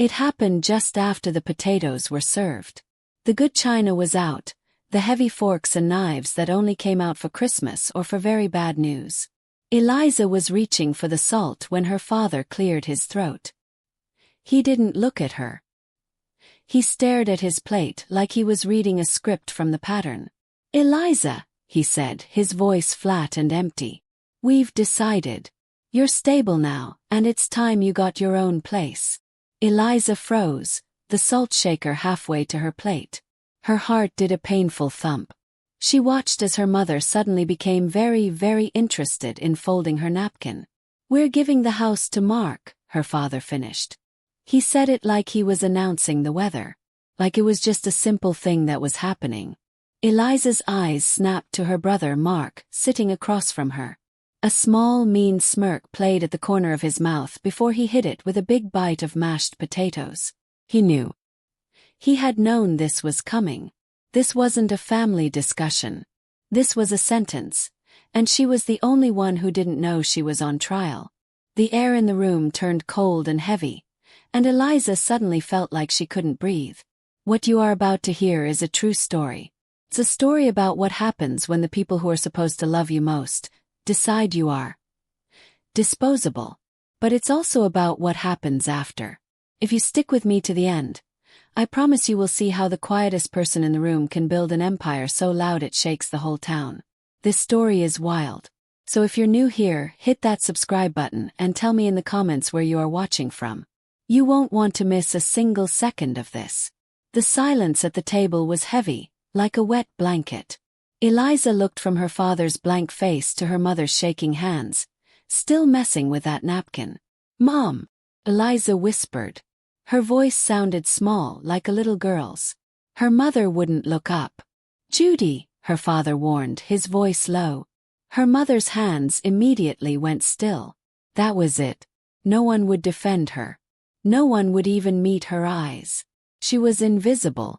It happened just after the potatoes were served. The good china was out, the heavy forks and knives that only came out for Christmas or for very bad news. Eliza was reaching for the salt when her father cleared his throat. He didn't look at her. He stared at his plate like he was reading a script from the pattern. "Eliza," he said, his voice flat and empty. "We've decided. You're stable now, and it's time you got your own place." Eliza froze, the salt shaker halfway to her plate. Her heart did a painful thump. She watched as her mother suddenly became very, very interested in folding her napkin. "We're giving the house to Mark," her father finished. He said it like he was announcing the weather. Like it was just a simple thing that was happening. Eliza's eyes snapped to her brother Mark, sitting across from her. A small, mean smirk played at the corner of his mouth before he hit it with a big bite of mashed potatoes. He knew. He had known this was coming. This wasn't a family discussion. This was a sentence, and she was the only one who didn't know she was on trial. The air in the room turned cold and heavy, and Eliza suddenly felt like she couldn't breathe. What you are about to hear is a true story. It's a story about what happens when the people who are supposed to love you most decide you are disposable. But it's also about what happens after. If you stick with me to the end, I promise you will see how the quietest person in the room can build an empire so loud it shakes the whole town. This story is wild. So if you're new here, hit that subscribe button and tell me in the comments where you are watching from. You won't want to miss a single second of this. The silence at the table was heavy, like a wet blanket. Eliza looked from her father's blank face to her mother's shaking hands, still messing with that napkin. "Mom," Eliza whispered. Her voice sounded small, like a little girl's. Her mother wouldn't look up. "Judy," her father warned, his voice low. Her mother's hands immediately went still. That was it. No one would defend her. No one would even meet her eyes. She was invisible.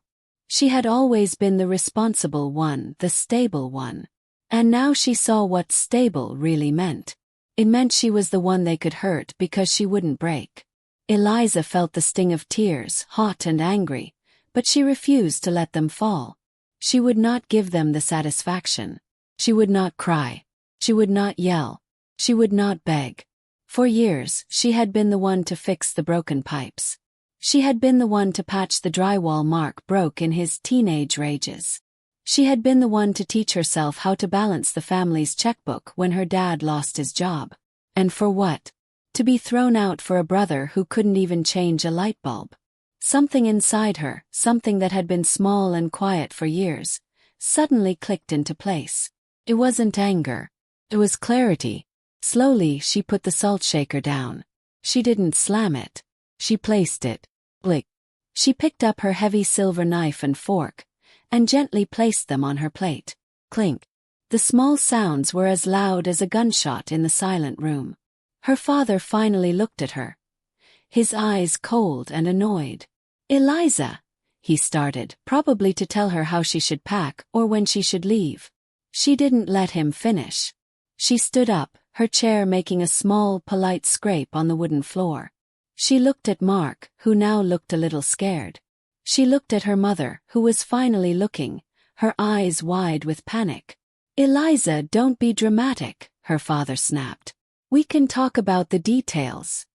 She had always been the responsible one, the stable one. And now she saw what stable really meant. It meant she was the one they could hurt because she wouldn't break. Eliza felt the sting of tears, hot and angry, but she refused to let them fall. She would not give them the satisfaction. She would not cry. She would not yell. She would not beg. For years, she had been the one to fix the broken pipes. She had been the one to patch the drywall Mark broke in his teenage rages. She had been the one to teach herself how to balance the family's checkbook when her dad lost his job. And for what? To be thrown out for a brother who couldn't even change a light bulb. Something inside her, something that had been small and quiet for years, suddenly clicked into place. It wasn't anger. It was clarity. Slowly she put the salt shaker down. She didn't slam it. She placed it. Blick. She picked up her heavy silver knife and fork, and gently placed them on her plate. Clink. The small sounds were as loud as a gunshot in the silent room. Her father finally looked at her. His eyes cold and annoyed. "Eliza," he started, probably to tell her how she should pack or when she should leave. She didn't let him finish. She stood up, her chair making a small, polite scrape on the wooden floor. She looked at Mark, who now looked a little scared. She looked at her mother, who was finally looking, her eyes wide with panic. "Eliza, don't be dramatic," her father snapped. "We can talk about the details."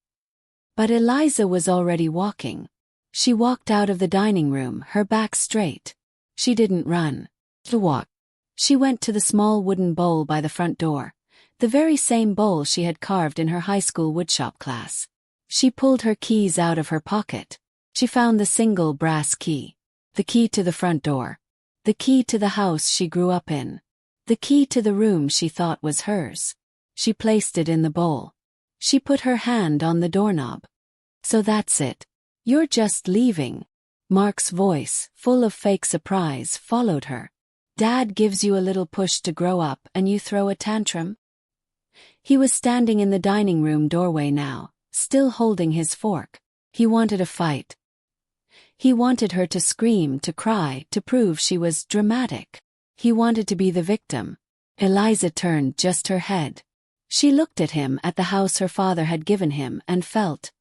But Eliza was already walking. She walked out of the dining room, her back straight. She didn't run. She walked. She went to the small wooden bowl by the front door, the very same bowl she had carved in her high school woodshop class. She pulled her keys out of her pocket. She found the single brass key. The key to the front door. The key to the house she grew up in. The key to the room she thought was hers. She placed it in the bowl. She put her hand on the doorknob. "So that's it. You're just leaving." Mark's voice, full of fake surprise, followed her. "Dad gives you a little push to grow up and you throw a tantrum?" He was standing in the dining room doorway now, still holding his fork. He wanted a fight. He wanted her to scream, to cry, to prove she was dramatic. He wanted to be the victim. Eliza turned just her head. She looked at him, at the house her father had given him, and felt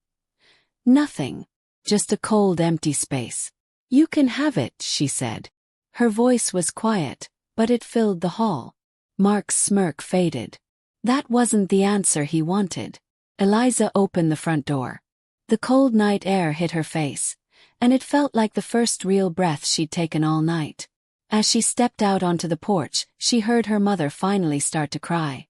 nothing. just a cold, empty space. "You can have it," she said. Her voice was quiet, but it filled the hall. Mark's smirk faded. That wasn't the answer he wanted. Eliza opened the front door. The cold night air hit her face, and it felt like the first real breath she'd taken all night. As she stepped out onto the porch, she heard her mother finally start to cry.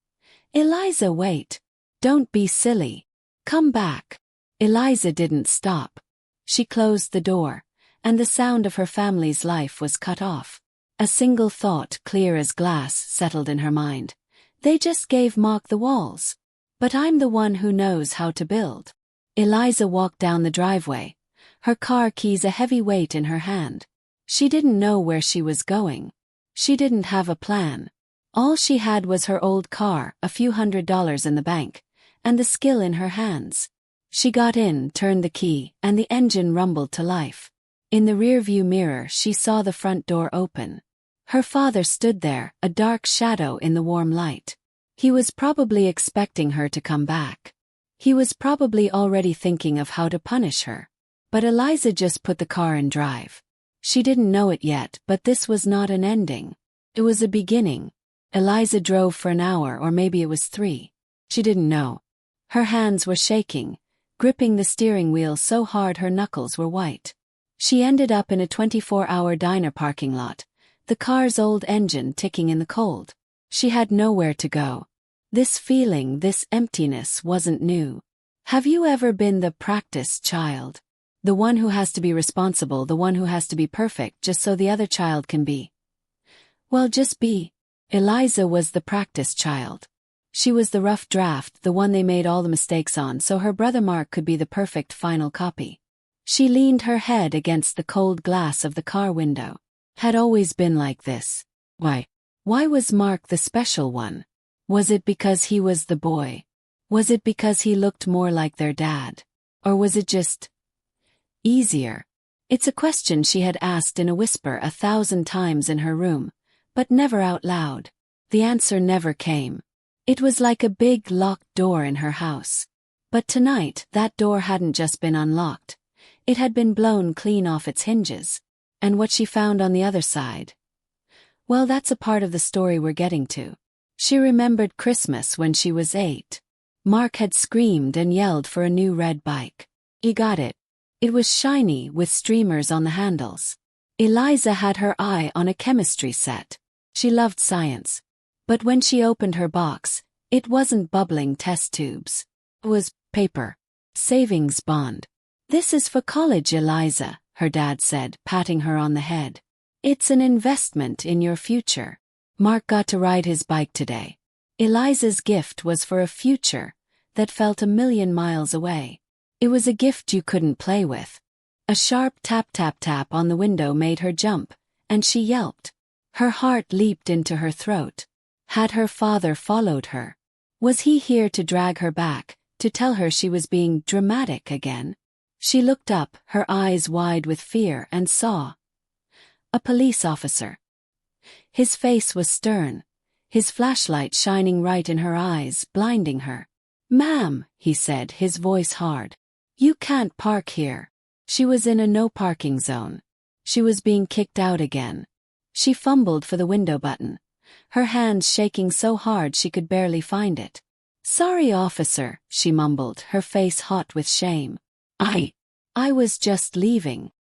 "Eliza, wait. Don't be silly. Come back." Eliza didn't stop. She closed the door, and the sound of her family's life was cut off. A single thought, clear as glass, settled in her mind. They just gave Mark the walls. But I'm the one who knows how to build. Eliza walked down the driveway, her car keys a heavy weight in her hand. She didn't know where she was going. She didn't have a plan. All she had was her old car, a few $100s in the bank, and the skill in her hands. She got in, turned the key, and the engine rumbled to life. In the rearview mirror, she saw the front door open. Her father stood there, a dark shadow in the warm light. He was probably expecting her to come back. He was probably already thinking of how to punish her. But Eliza just put the car in drive. She didn't know it yet, but this was not an ending. It was a beginning. Eliza drove for an hour, or maybe it was 3. She didn't know. Her hands were shaking, gripping the steering wheel so hard her knuckles were white. She ended up in a 24-hour diner parking lot, the car's old engine ticking in the cold. She had nowhere to go. This feeling, this emptiness, wasn't new. Have you ever been the practice child? The one who has to be responsible, the one who has to be perfect just so the other child can be. Well, just be. Eliza was the practice child. She was the rough draft, the one they made all the mistakes on, so her brother Mark could be the perfect final copy. She leaned her head against the cold glass of the car window. Had always been like this. Why? Why was Mark the special one? Was it because he was the boy? Was it because he looked more like their dad? Or was it just easier? It's a question she had asked in a whisper 1,000 times in her room, but never out loud. The answer never came. It was like a big locked door in her house. But tonight, that door hadn't just been unlocked. It had been blown clean off its hinges. And what she found on the other side? Well, that's a part of the story we're getting to. She remembered Christmas when she was 8. Mark had screamed and yelled for a new red bike. He got it. It was shiny with streamers on the handles. Eliza had her eye on a chemistry set. She loved science. But when she opened her box, it wasn't bubbling test tubes. It was paper. Savings bond. "This is for college, Eliza," her dad said, patting her on the head. "It's an investment in your future." Mark got to ride his bike today. Eliza's gift was for a future that felt 1,000,000 miles away. It was a gift you couldn't play with. A sharp tap-tap-tap on the window made her jump, and she yelped. Her heart leaped into her throat. Had her father followed her? Was he here to drag her back, to tell her she was being dramatic again? She looked up, her eyes wide with fear, and saw a police officer. His face was stern, his flashlight shining right in her eyes, blinding her. "Ma'am," he said, his voice hard. "You can't park here." She was in a no parking zone. She was being kicked out again. She fumbled for the window button, her hands shaking so hard she could barely find it. "Sorry, officer," she mumbled, her face hot with shame. I was just leaving."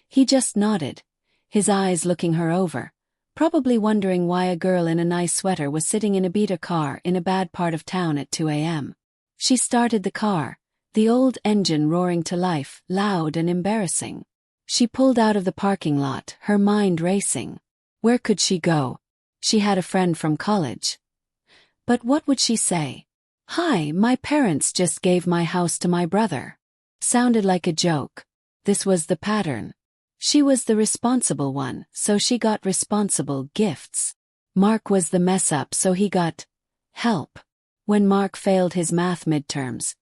He just nodded, his eyes looking her over, probably wondering why a girl in a nice sweater was sitting in a beater car in a bad part of town at 2 a.m. She started the car, the old engine roaring to life, loud and embarrassing. She pulled out of the parking lot, her mind racing. Where could she go? She had a friend from college. But what would she say? "Hi, my parents just gave my house to my brother." Sounded like a joke. This was the pattern. She was the responsible one, so she got responsible gifts. Mark was the mess-up, so he got help. When Mark failed his math midterms,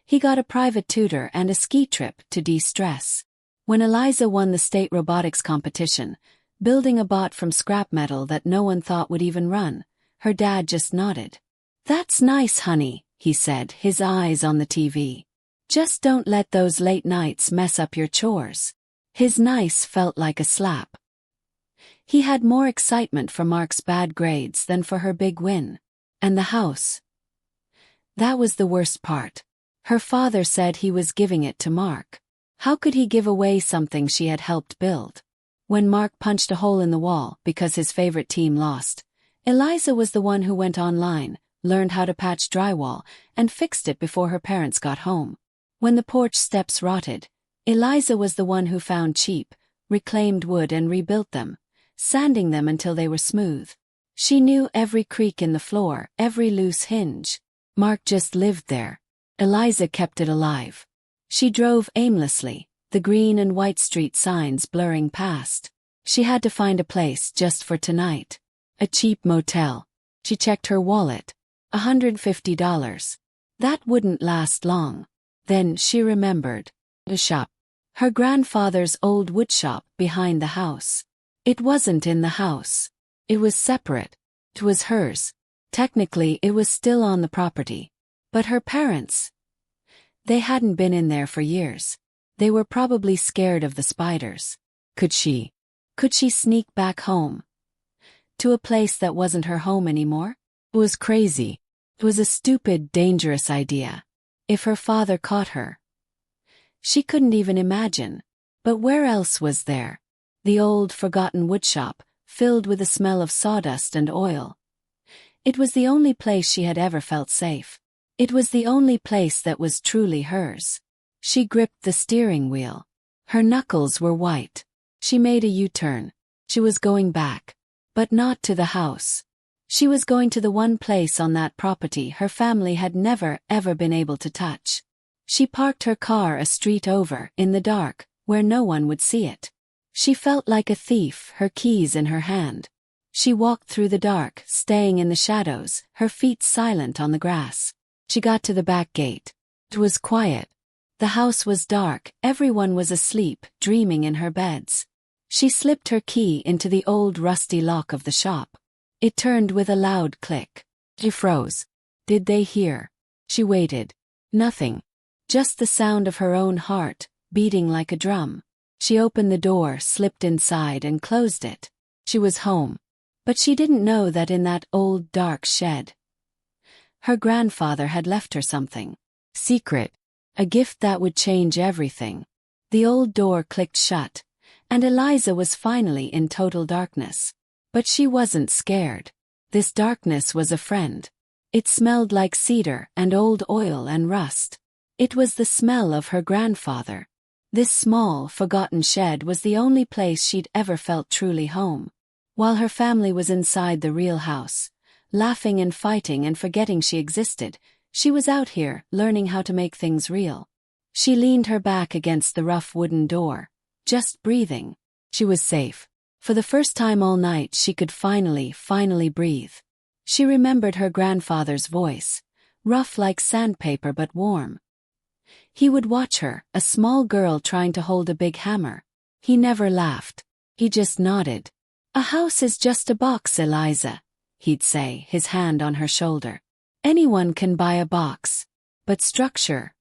he got a private tutor and a ski trip to de-stress. When Eliza won the state robotics competition, building a bot from scrap metal that no one thought would even run, her dad just nodded. "That's nice, honey," he said, his eyes on the TV. Just don't let those late nights mess up your chores. His nice felt like a slap. He had more excitement for Mark's bad grades than for her big win. And the house. That was the worst part. Her father said he was giving it to Mark. How could he give away something she had helped build? When Mark punched a hole in the wall because his favorite team lost, Eliza was the one who went online, learned how to patch drywall, and fixed it before her parents got home. When the porch steps rotted, Eliza was the one who found cheap, reclaimed wood and rebuilt them, sanding them until they were smooth. She knew every creak in the floor, every loose hinge. Mark just lived there. Eliza kept it alive. She drove aimlessly, the green and white street signs blurring past. She had to find a place just for tonight. A cheap motel. She checked her wallet. $150. That wouldn't last long. Then she remembered. The shop. Her grandfather's old woodshop behind the house. It wasn't in the house. It was separate. It was hers. Technically, it was still on the property. But her parents, they hadn't been in there for years. They were probably scared of the spiders. Could she sneak back home? To a place that wasn't her home anymore? It was crazy. It was a stupid, dangerous idea. If her father caught her. She couldn't even imagine. But where else was there? The old, forgotten woodshop, filled with the smell of sawdust and oil. It was the only place she had ever felt safe. It was the only place that was truly hers. She gripped the steering wheel. Her knuckles were white. She made a U-turn. She was going back. But not to the house. She was going to the one place on that property her family had never, ever been able to touch. She parked her car a street over, in the dark, where no one would see it. She felt like a thief, her keys in her hand. She walked through the dark, staying in the shadows, her feet silent on the grass. She got to the back gate. It was quiet. The house was dark, everyone was asleep, dreaming in her beds. She slipped her key into the old rusty lock of the shop. It turned with a loud click. She froze. Did they hear? She waited. Nothing. Just the sound of her own heart, beating like a drum. She opened the door, slipped inside and closed it. She was home. But she didn't know that in that old dark shed, her grandfather had left her something. Secret. A gift that would change everything. The old door clicked shut, and Eliza was finally in total darkness. But she wasn't scared. This darkness was a friend. It smelled like cedar and old oil and rust. It was the smell of her grandfather. This small, forgotten shed was the only place she'd ever felt truly home. While her family was inside the real house, laughing and fighting and forgetting she existed, she was out here, learning how to make things real. She leaned her back against the rough wooden door, just breathing. She was safe. For the first time all night she could finally breathe. She remembered her grandfather's voice, rough like sandpaper but warm. He would watch her, a small girl trying to hold a big hammer. He never laughed. He just nodded. "A house is just a box, Eliza," he'd say, his hand on her shoulder. "Anyone can buy a box. But structure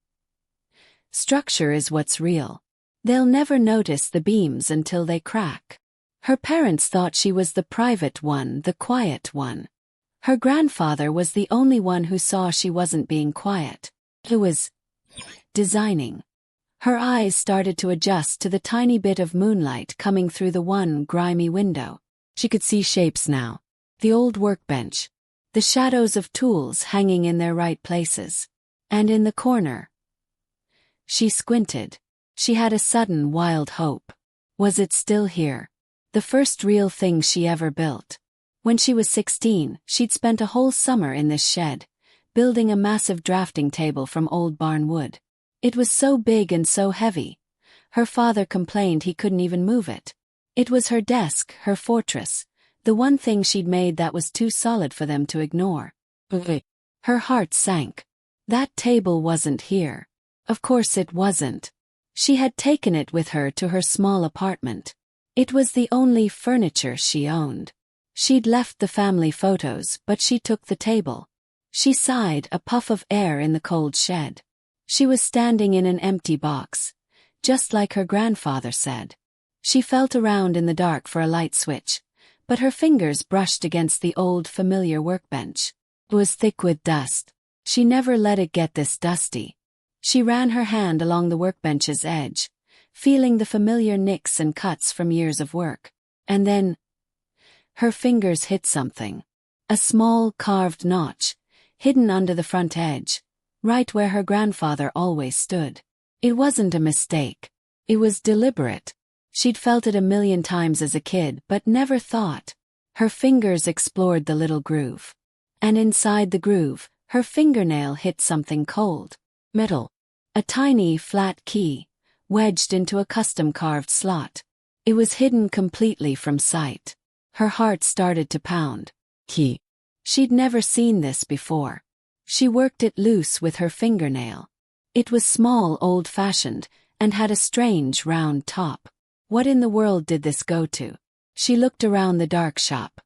is what's real. They'll never notice the beams until they crack." Her parents thought she was the private one, the quiet one. Her grandfather was the only one who saw she wasn't being quiet. He was designing. Her eyes started to adjust to the tiny bit of moonlight coming through the one grimy window. She could see shapes now. The old workbench. The shadows of tools hanging in their right places. And in the corner. She squinted. She had a sudden wild hope. Was it still here? The first real thing she ever built. When she was 16, she'd spent a whole summer in this shed, building a massive drafting table from old barn wood. It was so big and so heavy. Her father complained he couldn't even move it. It was her desk, her fortress, the one thing she'd made that was too solid for them to ignore. Her heart sank. That table wasn't here. Of course it wasn't. She had taken it with her to her small apartment. It was the only furniture she owned. She'd left the family photos, but she took the table. She sighed, a puff of air in the cold shed. She was standing in an empty box, just like her grandfather said. She felt around in the dark for a light switch, but her fingers brushed against the old familiar workbench. It was thick with dust. She never let it get this dusty. She ran her hand along the workbench's edge, feeling the familiar nicks and cuts from years of work. And then, her fingers hit something. A small, carved notch, hidden under the front edge, right where her grandfather always stood. It wasn't a mistake. It was deliberate. She'd felt it a million times as a kid but never thought. Her fingers explored the little groove. And inside the groove, her fingernail hit something cold. Metal. A tiny, flat key, wedged into a custom-carved slot. It was hidden completely from sight. Her heart started to pound. Key. She'd never seen this before. She worked it loose with her fingernail. It was small, old-fashioned, and had a strange, round top. What in the world did this go to? She looked around the dark shop.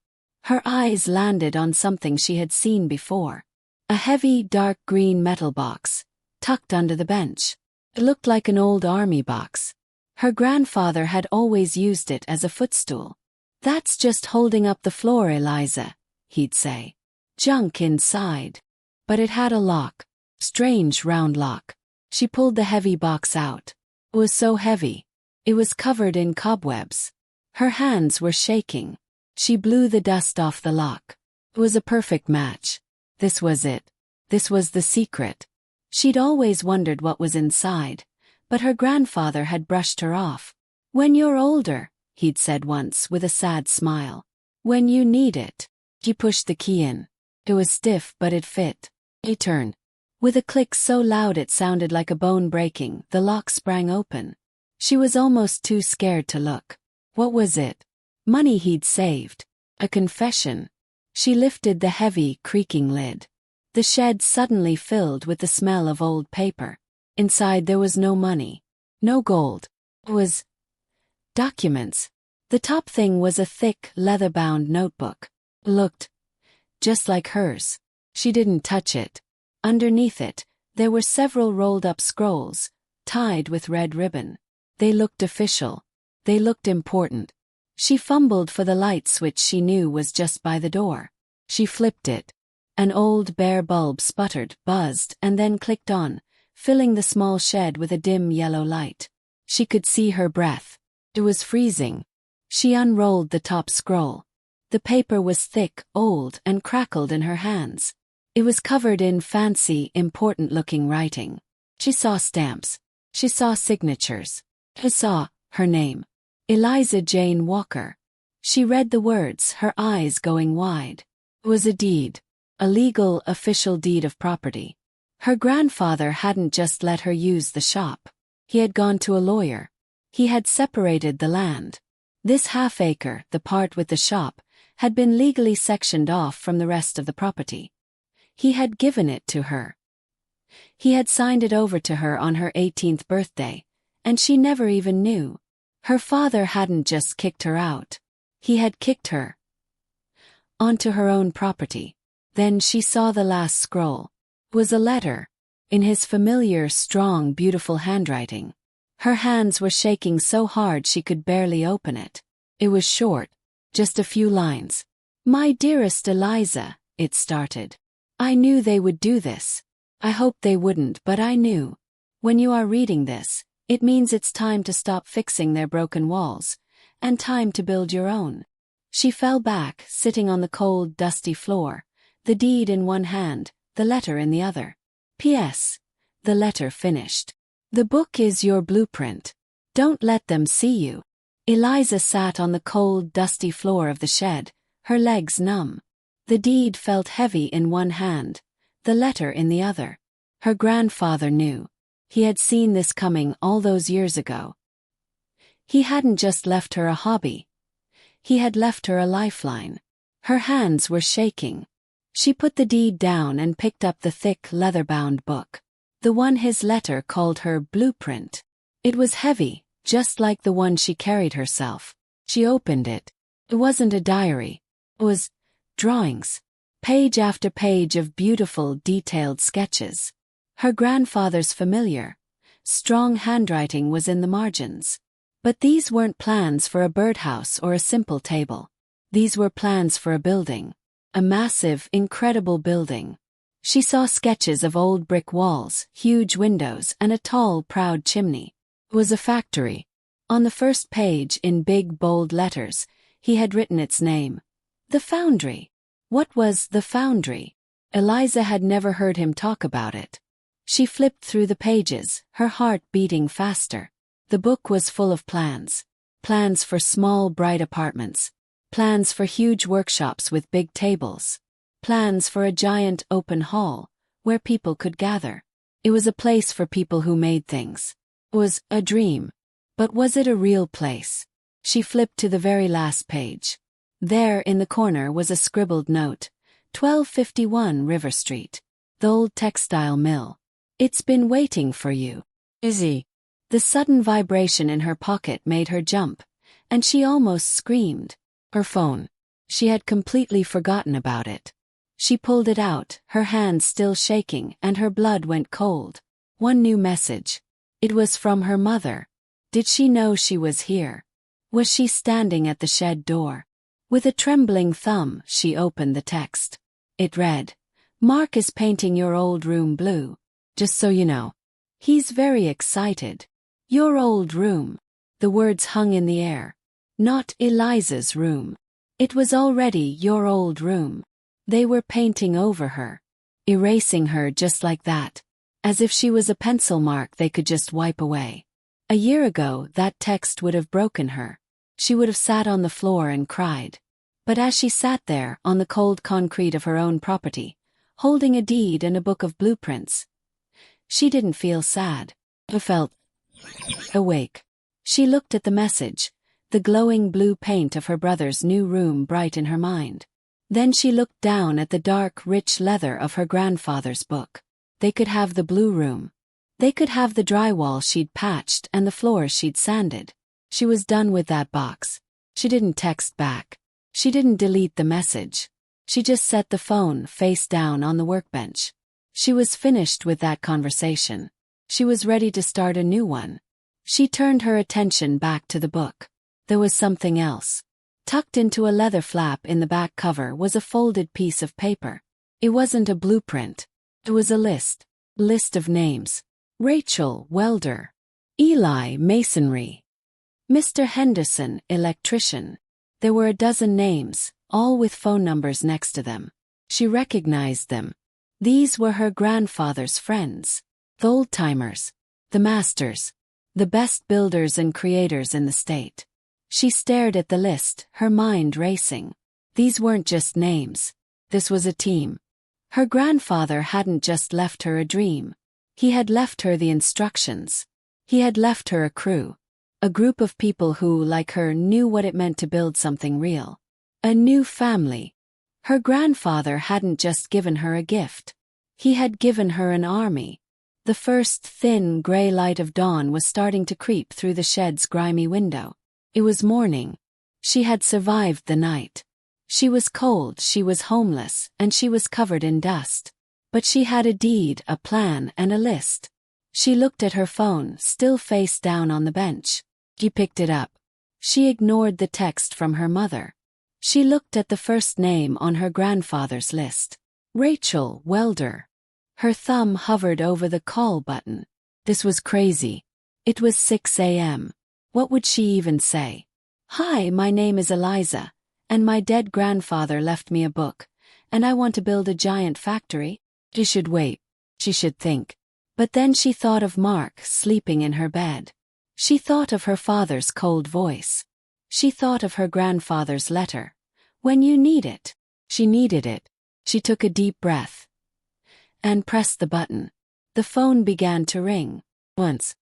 Her eyes landed on something she had seen before. A heavy, dark green metal box, tucked under the bench. It looked like an old army box. Her grandfather had always used it as a footstool. "That's just holding up the floor, Eliza," he'd say. "Junk inside." But it had a lock. Strange round lock. She pulled the heavy box out. It was so heavy. It was covered in cobwebs. Her hands were shaking. She blew the dust off the lock. It was a perfect match. This was it. This was the secret. She'd always wondered what was inside, but her grandfather had brushed her off. "When you're older," he'd said once with a sad smile. "When you need it." He pushed the key in. It was stiff but it fit. He turned. With a click so loud it sounded like a bone breaking, the lock sprang open. She was almost too scared to look. What was it? Money he'd saved. A confession. She lifted the heavy, creaking lid. The shed suddenly filled with the smell of old paper. Inside there was no money. No gold. It was documents. The top thing was a thick, leather-bound notebook. It looked just like hers. She didn't touch it. Underneath it, there were several rolled-up scrolls, tied with red ribbon. They looked official. They looked important. She fumbled for the light switch she knew was just by the door. She flipped it. An old bare bulb sputtered, buzzed, and then clicked on, filling the small shed with a dim yellow light. She could see her breath. It was freezing. She unrolled the top scroll. The paper was thick, old, and crackled in her hands. It was covered in fancy, important-looking writing. She saw stamps. She saw signatures. She saw her name. Eliza Jane Walker. She read the words, her eyes going wide. It was a deed. A legal, official deed of property. Her grandfather hadn't just let her use the shop. He had gone to a lawyer. He had separated the land. This half-acre, the part with the shop, had been legally sectioned off from the rest of the property. He had given it to her. He had signed it over to her on her 18th birthday, and she never even knew. Her father hadn't just kicked her out. He had kicked her onto her own property. Then she saw the last scroll. It was a letter, in his familiar, strong, beautiful handwriting. Her hands were shaking so hard she could barely open it. It was short, just a few lines. "My dearest Eliza," it started. "I knew they would do this. I hoped they wouldn't, but I knew. When you are reading this, it means it's time to stop fixing their broken walls, and time to build your own." She fell back, sitting on the cold, dusty floor, the deed in one hand, the letter in the other. P.S. The letter finished. "The book is your blueprint. Don't let them see you." Eliza sat on the cold, dusty floor of the shed, her legs numb. The deed felt heavy in one hand, the letter in the other. Her grandfather knew. He had seen this coming all those years ago. He hadn't just left her a hobby. He had left her a lifeline. Her hands were shaking. She put the deed down and picked up the thick, leather-bound book. The one his letter called her blueprint. It was heavy, just like the one she carried herself. She opened it. It wasn't a diary. It was drawings. Page after page of beautiful, detailed sketches. Her grandfather's familiar, strong handwriting was in the margins. But these weren't plans for a birdhouse or a simple table. These were plans for a building. A massive, incredible building. She saw sketches of old brick walls, huge windows, and a tall, proud chimney. It was a factory. On the first page, in big, bold letters, he had written its name. The Foundry. What was the Foundry? Eliza had never heard him talk about it. She flipped through the pages, her heart beating faster. The book was full of plans. Plans for small, bright apartments. Plans for huge workshops with big tables. Plans for a giant open hall, where people could gather. It was a place for people who made things. It was a dream. But was it a real place? She flipped to the very last page. There in the corner was a scribbled note. 1251 River Street. The old textile mill. It's been waiting for you. Izzy. The sudden vibration in her pocket made her jump, and she almost screamed. Her phone. She had completely forgotten about it. She pulled it out, her hands still shaking, and her blood went cold. One new message. It was from her mother. Did she know she was here? Was she standing at the shed door? With a trembling thumb, she opened the text. It read, "Mark is painting your old room blue. Just so you know. He's very excited. Your old room." The words hung in the air. Not Eliza's room. It was already your old room. They were painting over her. Erasing her just like that. As if she was a pencil mark they could just wipe away. A year ago, that text would have broken her. She would have sat on the floor and cried. But as she sat there, on the cold concrete of her own property, holding a deed and a book of blueprints, she didn't feel sad. She felt awake. She looked at the message, the glowing blue paint of her brother's new room bright in her mind. Then she looked down at the dark, rich leather of her grandfather's book. They could have the blue room. They could have the drywall she'd patched and the floors she'd sanded. She was done with that box. She didn't text back. She didn't delete the message. She just set the phone face down on the workbench. She was finished with that conversation. She was ready to start a new one. She turned her attention back to the book. There was something else. Tucked into a leather flap in the back cover was a folded piece of paper. It wasn't a blueprint. It was a list. List of names. Rachel, welder. Eli, masonry. Mr. Henderson, electrician. There were a dozen names, all with phone numbers next to them. She recognized them. These were her grandfather's friends. The old-timers. The masters. The best builders and creators in the state. She stared at the list, her mind racing. These weren't just names. This was a team. Her grandfather hadn't just left her a dream. He had left her the instructions. He had left her a crew. A group of people who, like her, knew what it meant to build something real. A new family. Her grandfather hadn't just given her a gift. He had given her an army. The first thin, gray light of dawn was starting to creep through the shed's grimy window. It was morning. She had survived the night. She was cold, she was homeless, and she was covered in dust. But she had a deed, a plan, and a list. She looked at her phone, still face down on the bench. She picked it up. She ignored the text from her mother. She looked at the first name on her grandfather's list. Rachel, welder. Her thumb hovered over the call button. This was crazy. It was 6 a.m. What would she even say? "Hi, my name is Eliza, and my dead grandfather left me a book, and I want to build a giant factory." She should wait. She should think. But then she thought of Mark sleeping in her bed. She thought of her father's cold voice. She thought of her grandfather's letter. "When you need it." She needed it. She took a deep breath and pressed the button. The phone began to ring. Once.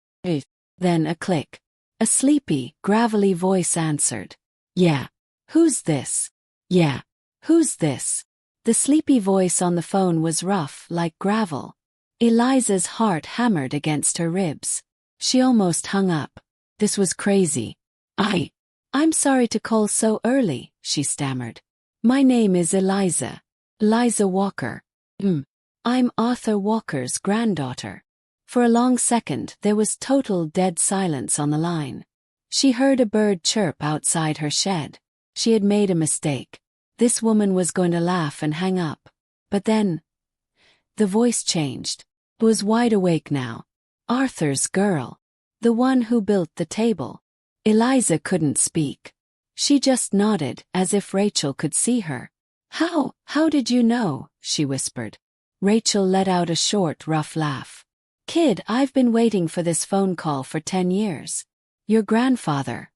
Then a click. A sleepy, gravelly voice answered. "Yeah. Who's this?" "Yeah. Who's this?" The sleepy voice on the phone was rough, like gravel. Eliza's heart hammered against her ribs. She almost hung up. This was crazy. I'm sorry to call so early," she stammered. "My name is Eliza. Eliza Walker." I'm Arthur Walker's granddaughter. For a long second there was total dead silence on the line. She heard a bird chirp outside her shed. She had made a mistake. This woman was going to laugh and hang up. But then, the voice changed. It was wide awake now. Arthur's girl. The one who built the table. Eliza couldn't speak. She just nodded as if Rachel could see her. How did you know?" she whispered. Rachel let out a short, rough laugh. "Kid, I've been waiting for this phone call for 10 years. Your grandfather.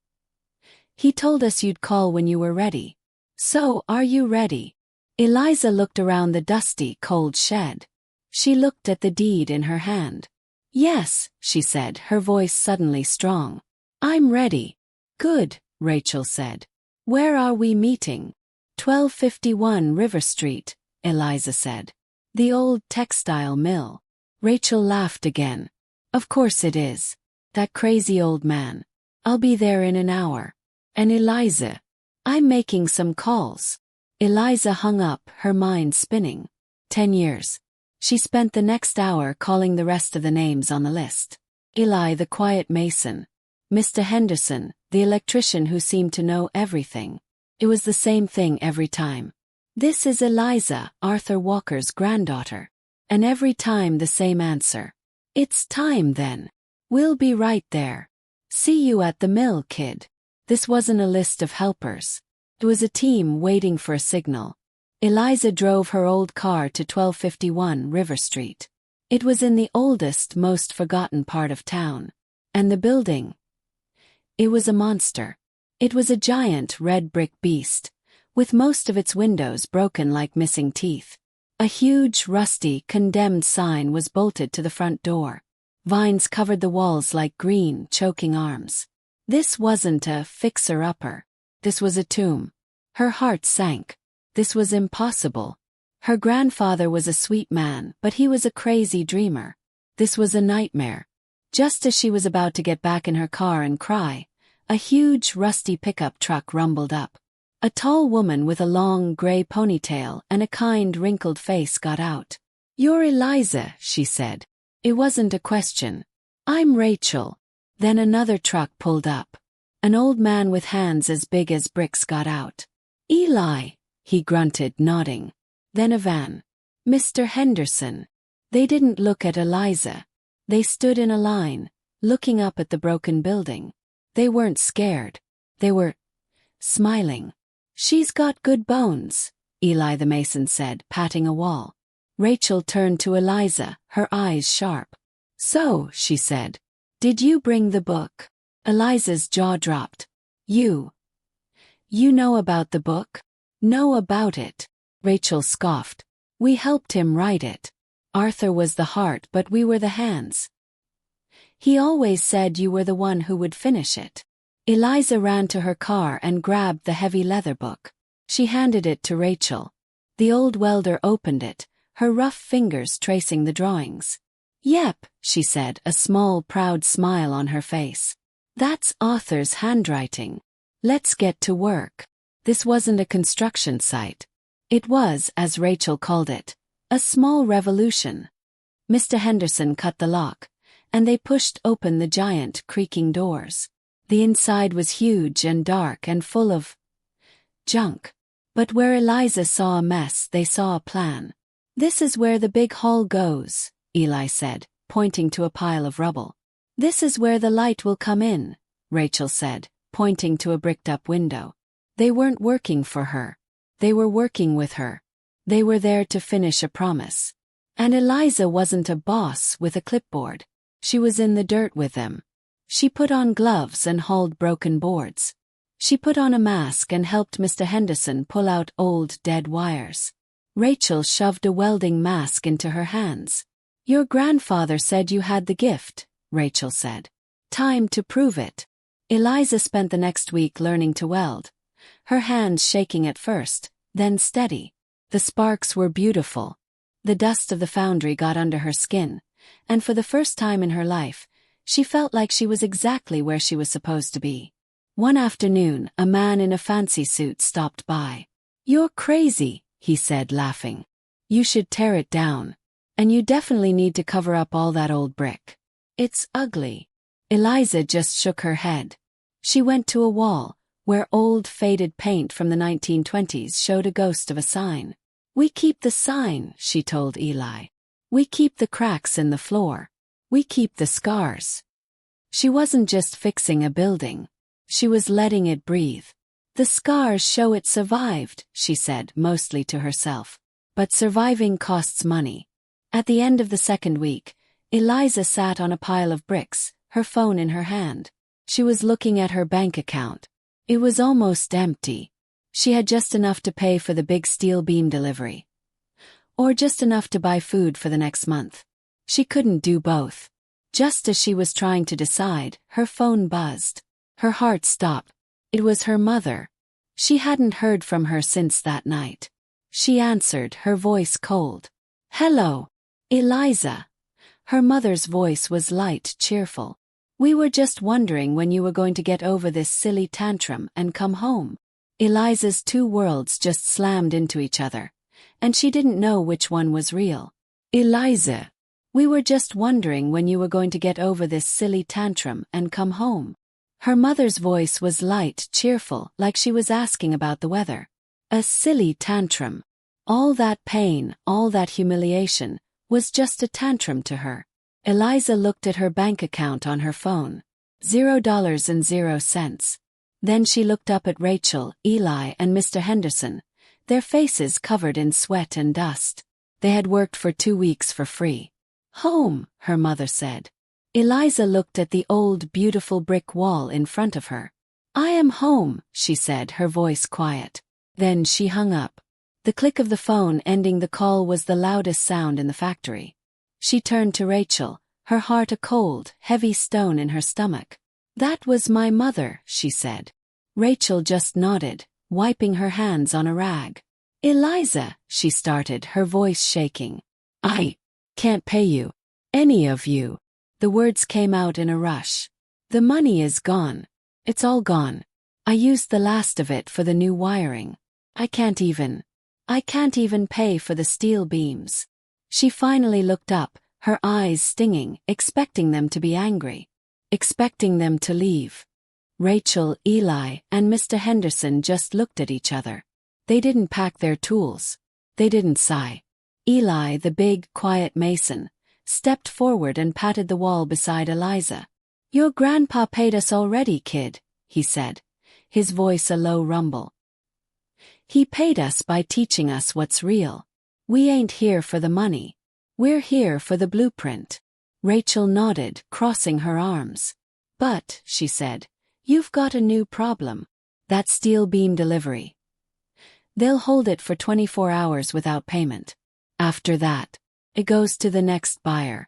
He told us you'd call when you were ready. So, are you ready?" Eliza looked around the dusty, cold shed. She looked at the deed in her hand. "Yes," she said, her voice suddenly strong. "I'm ready." "Good," Rachel said. "Where are we meeting?" 1251 River Street, Eliza said. "The old textile mill." Rachel laughed again. "Of course it is. That crazy old man. I'll be there in an hour. And Eliza, I'm making some calls." Eliza hung up, her mind spinning. 10 years. She spent the next hour calling the rest of the names on the list. Eli, the quiet mason. Mr. Henderson, the electrician who seemed to know everything. It was the same thing every time. "This is Eliza, Arthur Walker's granddaughter." And every time the same answer. "It's time then. We'll be right there. See you at the mill, kid." This wasn't a list of helpers. It was a team waiting for a signal. Eliza drove her old car to 1251 River Street. It was in the oldest, most forgotten part of town. And the building? It was a monster. It was a giant red brick beast, with most of its windows broken like missing teeth. A huge, rusty, condemned sign was bolted to the front door. Vines covered the walls like green, choking arms. This wasn't a fixer-upper. This was a tomb. Her heart sank. This was impossible. Her grandfather was a sweet man, but he was a crazy dreamer. This was a nightmare. Just as she was about to get back in her car and cry, a huge, rusty pickup truck rumbled up. A tall woman with a long, gray ponytail and a kind, wrinkled face got out. "You're Eliza," she said. It wasn't a question. "I'm Rachel." Then another truck pulled up. An old man with hands as big as bricks got out. "Eli," he grunted, nodding. Then a van. "Mr. Henderson." They didn't look at Eliza. They stood in a line, looking up at the broken building. They weren't scared. They were smiling. "She's got good bones," Eli the mason said, patting a wall. Rachel turned to Eliza, her eyes sharp. "So," she said, "did you bring the book?" Eliza's jaw dropped. You know about the book?" "Know about it," Rachel scoffed. "We helped him write it. Arthur was the heart, but we were the hands. He always said you were the one who would finish it." Eliza ran to her car and grabbed the heavy leather book. She handed it to Rachel. The old welder opened it, her rough fingers tracing the drawings. "Yep," she said, a small, proud smile on her face. "That's Arthur's handwriting. Let's get to work." This wasn't a construction site. It was, as Rachel called it, a small revolution. Mr. Henderson cut the lock, and they pushed open the giant, creaking doors. The inside was huge and dark and full of junk. But where Eliza saw a mess, they saw a plan. "This is where the big hall goes," Eli said, pointing to a pile of rubble. "This is where the light will come in," Rachel said, pointing to a bricked-up window. They weren't working for her. They were working with her. They were there to finish a promise. And Eliza wasn't a boss with a clipboard. She was in the dirt with them. She put on gloves and hauled broken boards. She put on a mask and helped Mr. Henderson pull out old, dead wires. Rachel shoved a welding mask into her hands. "Your grandfather said you had the gift," Rachel said. "Time to prove it." Eliza spent the next week learning to weld. Her hands shaking at first, then steady. The sparks were beautiful. The dust of the foundry got under her skin, and for the first time in her life, she felt like she was exactly where she was supposed to be. One afternoon, a man in a fancy suit stopped by. "You're crazy," he said, laughing. "You should tear it down." And you definitely need to cover up all that old brick. It's ugly. Eliza just shook her head. She went to a wall, where old faded paint from the 1920s showed a ghost of a sign. We keep the sign, she told Eli. We keep the cracks in the floor. We keep the scars. She wasn't just fixing a building. She was letting it breathe. The scars show it survived, she said, mostly to herself. But surviving costs money. At the end of the second week, Eliza sat on a pile of bricks, her phone in her hand. She was looking at her bank account. It was almost empty. She had just enough to pay for the big steel beam delivery. Or just enough to buy food for the next month. She couldn't do both. Just as she was trying to decide, her phone buzzed. Her heart stopped. It was her mother. She hadn't heard from her since that night. She answered, her voice cold. Hello, Eliza. Her mother's voice was light, cheerful. We were just wondering when you were going to get over this silly tantrum and come home. Eliza's two worlds just slammed into each other, and she didn't know which one was real. Eliza, we were just wondering when you were going to get over this silly tantrum and come home. Her mother's voice was light, cheerful, like she was asking about the weather. A silly tantrum. All that pain, all that humiliation, was just a tantrum to her. Eliza looked at her bank account on her phone. $0.00. Then she looked up at Rachel, Eli, and Mr. Henderson, their faces covered in sweat and dust. They had worked for 2 weeks for free. Home, her mother said. Eliza looked at the old, beautiful brick wall in front of her. I am home, she said, her voice quiet. Then she hung up. The click of the phone ending the call was the loudest sound in the factory. She turned to Rachel, her heart a cold, heavy stone in her stomach. That was my mother, she said. Rachel just nodded, wiping her hands on a rag. Eliza, she started, her voice shaking. I can't pay you. Any of you. The words came out in a rush. The money is gone. It's all gone. I used the last of it for the new wiring. I can't even pay for the steel beams. She finally looked up, her eyes stinging, expecting them to be angry. Expecting them to leave. Rachel, Eli, and Mr. Henderson just looked at each other. They didn't pack their tools. They didn't sigh. Eli, the big, quiet mason, stepped forward and patted the wall beside Eliza. Your grandpa paid us already, kid, he said, his voice a low rumble. He paid us by teaching us what's real. We ain't here for the money. We're here for the blueprint. Rachel nodded, crossing her arms. But, she said, you've got a new problem. That steel beam delivery. They'll hold it for 24 hours without payment. After that, it goes to the next buyer.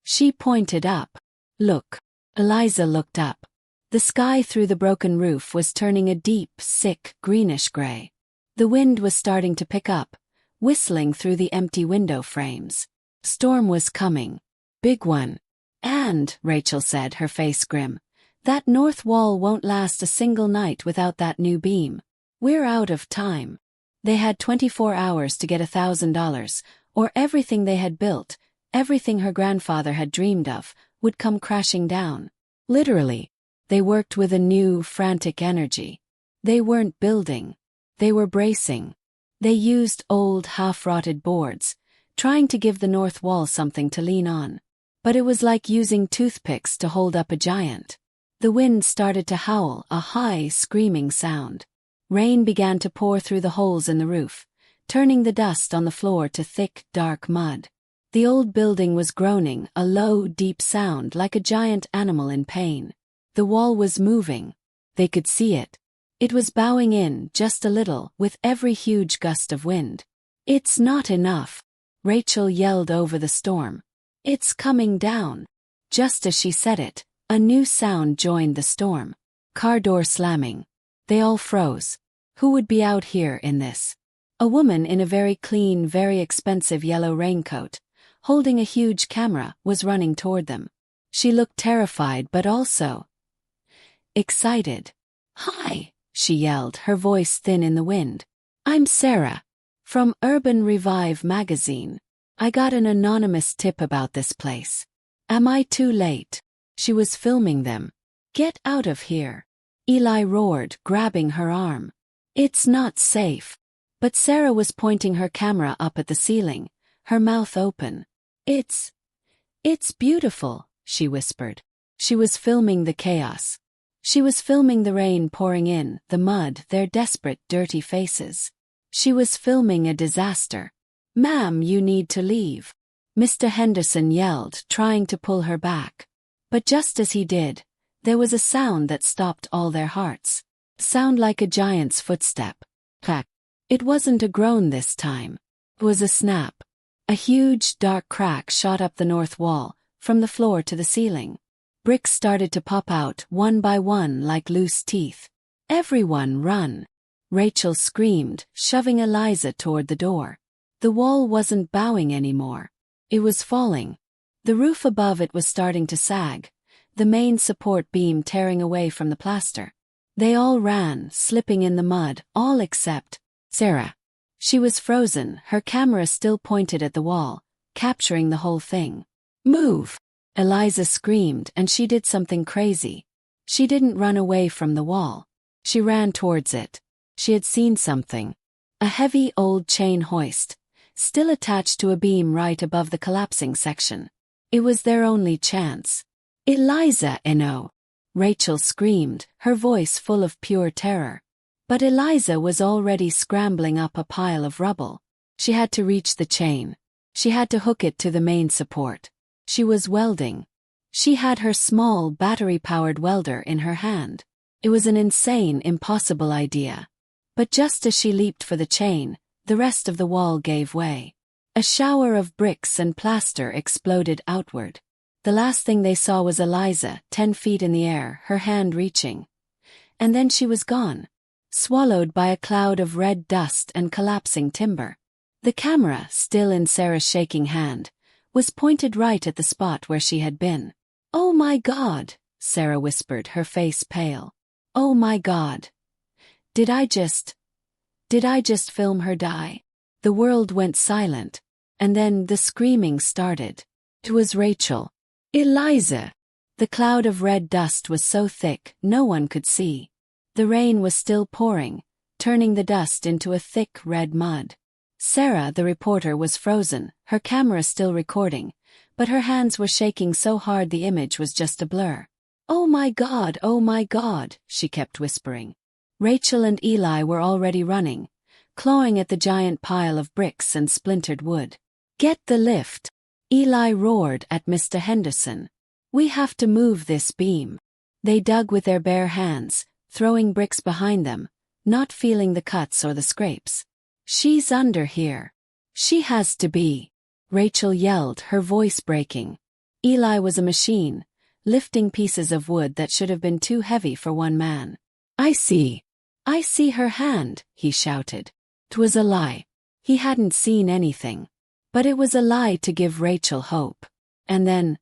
She pointed up. Look. Eliza looked up. The sky through the broken roof was turning a deep, sick, greenish gray. The wind was starting to pick up, whistling through the empty window frames. Storm was coming. Big one. And, Rachel said, her face grim, that north wall won't last a single night without that new beam. We're out of time. They had 24 hours to get $1,000, or everything they had built, everything her grandfather had dreamed of, would come crashing down. Literally. They worked with a new, frantic energy. They weren't building. They were bracing. They used old, half-rotted boards, trying to give the north wall something to lean on. But it was like using toothpicks to hold up a giant. The wind started to howl, a high, screaming sound. Rain began to pour through the holes in the roof, turning the dust on the floor to thick, dark mud. The old building was groaning, a low, deep sound like a giant animal in pain. The wall was moving. They could see it. It was bowing in, just a little, with every huge gust of wind. It's not enough. Rachel yelled over the storm. It's coming down. Just as she said it, a new sound joined the storm. Car door slamming. They all froze. Who would be out here in this? A woman in a very clean, very expensive yellow raincoat, holding a huge camera, was running toward them. She looked terrified but also excited. Hi, she yelled, her voice thin in the wind. I'm Sarah. From Urban Revive magazine. I got an anonymous tip about this place. Am I too late? She was filming them. Get out of here. Eli roared, grabbing her arm. It's not safe. But Sarah was pointing her camera up at the ceiling, her mouth open. It's beautiful, she whispered. She was filming the chaos. She was filming the rain pouring in, the mud, their desperate, dirty faces. She was filming a disaster. Ma'am, you need to leave. Mr. Henderson yelled, trying to pull her back. But just as he did, there was a sound that stopped all their hearts. Sound like a giant's footstep. Clack. It wasn't a groan this time. It was a snap. A huge, dark crack shot up the north wall, from the floor to the ceiling. Bricks started to pop out, one by one like loose teeth. Everyone run! Rachel screamed, shoving Eliza toward the door. The wall wasn't bowing anymore. It was falling. The roof above it was starting to sag, the main support beam tearing away from the plaster. They all ran, slipping in the mud, all except Sarah. She was frozen, her camera still pointed at the wall, capturing the whole thing. Move! Eliza screamed, and she did something crazy. She didn't run away from the wall. She ran towards it. She had seen something. A heavy old chain hoist, still attached to a beam right above the collapsing section. It was their only chance. Eliza, no! Rachel screamed, her voice full of pure terror. But Eliza was already scrambling up a pile of rubble. She had to reach the chain. She had to hook it to the main support. She was welding. She had her small battery-powered welder in her hand. It was an insane, impossible idea. But just as she leaped for the chain, the rest of the wall gave way. A shower of bricks and plaster exploded outward. The last thing they saw was Eliza, 10 feet in the air, her hand reaching. And then she was gone. Swallowed by a cloud of red dust and collapsing timber. The camera, still in Sarah's shaking hand, was pointed right at the spot where she had been. Oh my God, Sarah whispered, her face pale. Oh my God. Did I just film her die? The world went silent, and then the screaming started. It was Rachel. Eliza! The cloud of red dust was so thick, no one could see. The rain was still pouring, turning the dust into a thick red mud. Sarah, the reporter, was frozen, her camera still recording, but her hands were shaking so hard the image was just a blur. Oh my God, she kept whispering. Rachel and Eli were already running, clawing at the giant pile of bricks and splintered wood. Get the lift! Eli roared at Mr. Henderson. We have to move this beam. They dug with their bare hands, throwing bricks behind them, not feeling the cuts or the scrapes. She's under here. She has to be. Rachel yelled, her voice breaking. Eli was a machine, lifting pieces of wood that should have been too heavy for one man. I see her hand, he shouted. 'Twas a lie. He hadn't seen anything. But it was a lie to give Rachel hope. And then,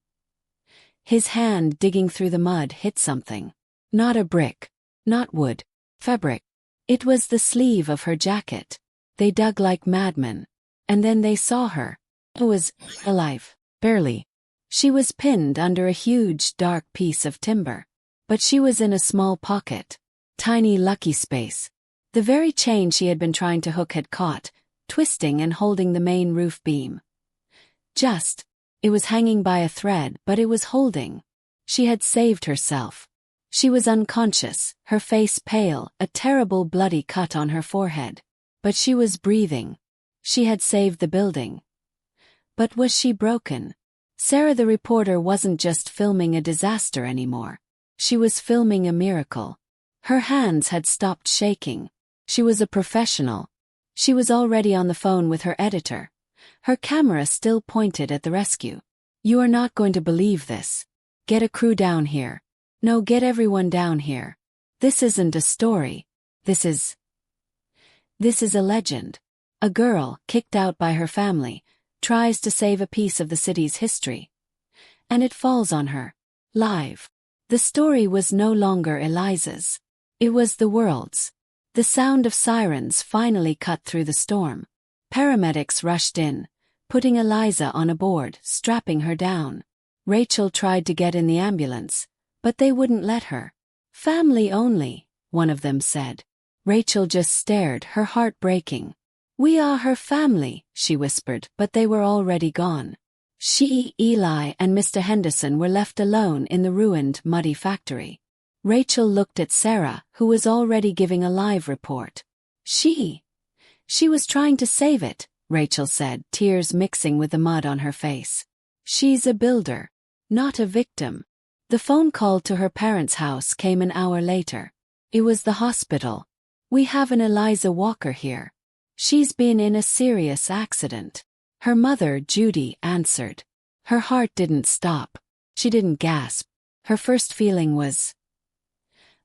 his hand digging through the mud hit something. Not a brick. Not wood. Fabric. It was the sleeve of her jacket. They dug like madmen. And then they saw her. It was alive. Barely. She was pinned under a huge, dark piece of timber. But she was in a small pocket. Tiny lucky space. The very chain she had been trying to hook had caught, twisting and holding the main roof beam. It was hanging by a thread, but it was holding. She had saved herself. She was unconscious, her face pale, a terrible bloody cut on her forehead. But she was breathing. She had saved the building. But was she broken? Sarah the reporter wasn't just filming a disaster anymore. She was filming a miracle. Her hands had stopped shaking. She was a professional. She was already on the phone with her editor. Her camera still pointed at the rescue. You are not going to believe this. Get a crew down here. No, get everyone down here. This isn't a story. This is a legend. A girl, kicked out by her family, tries to save a piece of the city's history. And it falls on her. Live. The story was no longer Eliza's. It was the world's. The sound of sirens finally cut through the storm. Paramedics rushed in, putting Eliza on a board, strapping her down. Rachel tried to get in the ambulance, but they wouldn't let her. "Family only," one of them said. Rachel just stared, her heart breaking. "We are her family," she whispered, but they were already gone. She, Eli, and Mr. Henderson were left alone in the ruined, muddy factory. Rachel looked at Sarah, who was already giving a live report. She was trying to save it," Rachel said, tears mixing with the mud on her face. "She's a builder, not a victim." The phone call to her parents' house came an hour later. It was the hospital. "We have an Eliza Walker here. She's been in a serious accident." Her mother, Judy, answered. Her heart didn't stop. She didn't gasp. Her first feeling was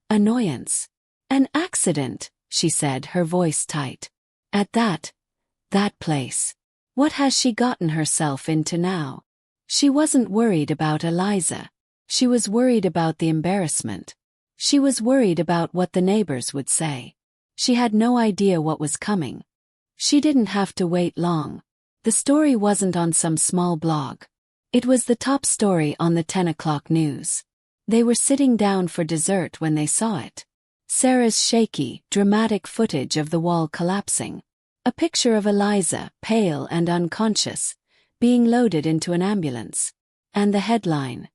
annoyance. "An accident," she said, her voice tight. "At that place. What has she gotten herself into now?" She wasn't worried about Eliza. She was worried about the embarrassment. She was worried about what the neighbors would say. She had no idea what was coming. She didn't have to wait long. The story wasn't on some small blog. It was the top story on the 10 o'clock news. They were sitting down for dessert when they saw it. Sarah's shaky, dramatic footage of the wall collapsing. A picture of Eliza, pale and unconscious, being loaded into an ambulance. And the headline: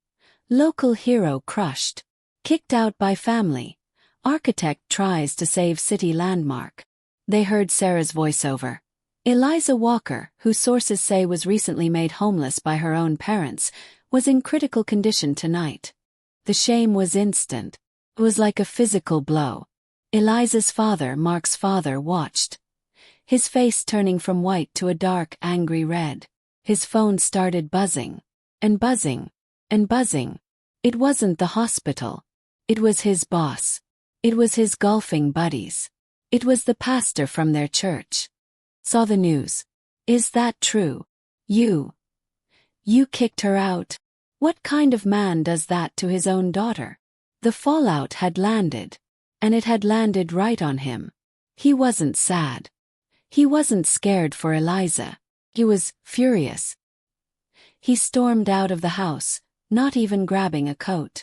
"Local hero crushed. Kicked out by family. Architect tries to save city landmark." They heard Sarah's voiceover. Eliza Walker, who sources say was recently made homeless by her own parents, was in critical condition tonight. The shame was instant. It was like a physical blow. Eliza's father, Mark's father, watched. His face turning from white to a dark, angry red. His phone started buzzing. And buzzing. And buzzing. It wasn't the hospital. It was his boss. It was his golfing buddies. It was the pastor from their church. "Saw the news. Is that true? You kicked her out? What kind of man does that to his own daughter?" The fallout had landed. And it had landed right on him. He wasn't sad. He wasn't scared for Eliza. He was furious. He stormed out of the house, not even grabbing a coat.